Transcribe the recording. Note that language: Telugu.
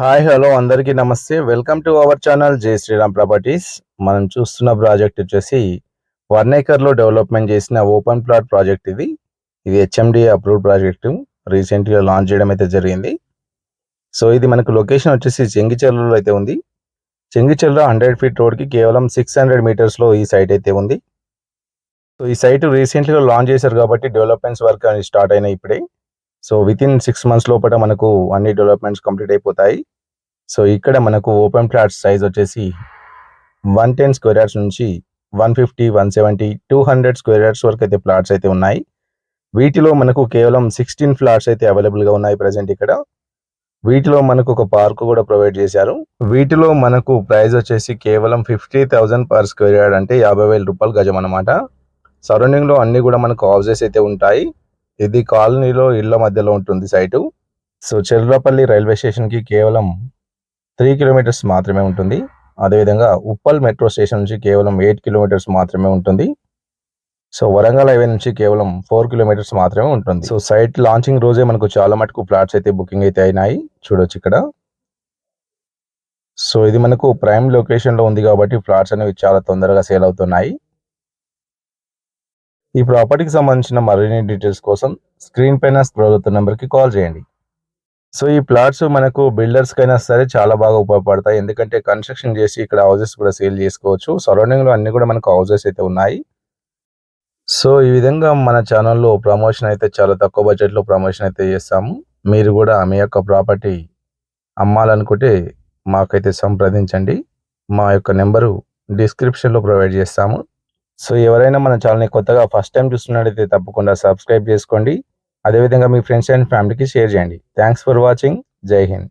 హాయ్ హలో అందరికీ నమస్తే. వెల్కమ్ టు అవర్ ఛానల్ జై శ్రీరామ్ ప్రాపర్టీస్. మనం చూస్తున్న ప్రాజెక్ట్ వచ్చేసి 1 acre డెవలప్మెంట్ చేసిన ఓపెన్ ప్లాట్ ప్రాజెక్ట్ ఇది. ఇది హెచ్ఎండిఏ అప్రూవ్డ్ ప్రాజెక్టు. రీసెంట్గా లాంచ్ చేయడం అయితే జరిగింది. సో ఇది మనకు లొకేషన్ వచ్చేసి చెంగిచెర్లలో అయితే ఉంది. చెంగిచెర్ల 100 feet రోడ్కి కేవలం 600 meters ఈ సైట్ అయితే ఉంది. సో ఈ సైట్ రీసెంట్గా లాంచ్ చేశారు కాబట్టి డెవలప్మెంట్స్ వర్క్ అని స్టార్ట్ అయినాయి ఇప్పుడే. సో వితిన్ 6 months లోపల మనకు అన్ని డెవలప్మెంట్స్ కంప్లీట్ అయిపోతాయి. సో ఇక్కడ మనకు ఓపెన్ ప్లాట్స్ సైజ్ వచ్చేసి 110 square yards నుంచి 150, 170, 200 square yards వరకు అయితే ప్లాట్స్ అయితే ఉన్నాయి. వీటిలో మనకు కేవలం 16 ఫ్లాట్స్ అయితే అవైలబుల్గా ఉన్నాయి ప్రజెంట్ ఇక్కడ. వీటిలో మనకు ఒక పార్క్ కూడా ప్రొవైడ్ చేశారు. వీటిలో మనకు ప్రైస్ వచ్చేసి కేవలం 50,000 per square yard, అంటే 50,000 రూపాయలు గజం అనమాట. సరౌండింగ్లో అన్ని కూడా మనకు హౌసెస్ అయితే ఉంటాయి. ఇది కాలనీలో ఇళ్ల మధ్యలో ఉంటుంది సైటు. సో చెర్లపల్లి రైల్వే స్టేషన్కి కేవలం 3 kilometers మాత్రమే ఉంటుంది. అదేవిధంగా ఉప్పల్ మెట్రో స్టేషన్ నుంచి కేవలం 8 kilometers మాత్రమే ఉంటుంది. సో వరంగల్ హైవే నుంచి కేవలం 4 kilometers మాత్రమే ఉంటుంది. సో సైట్ లాంచింగ్ రోజే మనకు చాలా మటుకు ఫ్లాట్స్ అయితే బుకింగ్ అయితే అయినాయి, చూడొచ్చు ఇక్కడ. సో ఇది మనకు ప్రైమ్ లొకేషన్లో ఉంది కాబట్టి ఫ్లాట్స్ అనేవి చాలా తొందరగా సేల్ అవుతున్నాయి. ఈ ప్రాపర్టీకి సంబంధించిన మరిన్ని డీటెయిల్స్ కోసం స్క్రీన్ పైన స్క్రోల్ అవుతున్న నెంబర్కి కాల్ చేయండి. సో ఈ ప్లాట్స్ మనకు బిల్డర్స్కైనా సరే చాలా బాగా ఉపయోగపడతాయి. ఎందుకంటే కన్స్ట్రక్షన్ చేసి ఇక్కడ హౌసెస్ కూడా సేల్ చేసుకోవచ్చు. సరౌండింగ్లో అన్ని కూడా మనకు హౌసెస్ అయితే ఉన్నాయి. సో ఈ విధంగా మన ఛానల్లో ప్రమోషన్ అయితే చాలా తక్కువ బడ్జెట్లో ప్రమోషన్ అయితే చేస్తాము. మీరు కూడా మీ యొక్క ప్రాపర్టీ అమ్మాలనుకుంటే మాకైతే సంప్రదించండి. మా యొక్క నెంబరు డిస్క్రిప్షన్లో ప్రొవైడ్ చేస్తాము. సో ఎవరైనా మన ఛానల్ని కొత్తగా ఫస్ట్ టైం చూస్తున్నట్టయితే తప్పకుండా సబ్స్క్రైబ్ చేసుకోండి. అదేవిధంగా మీ ఫ్రెండ్స్ అండ్ ఫ్యామిలీకి షేర్ చేయండి. Thanks for watching. జై హింద్.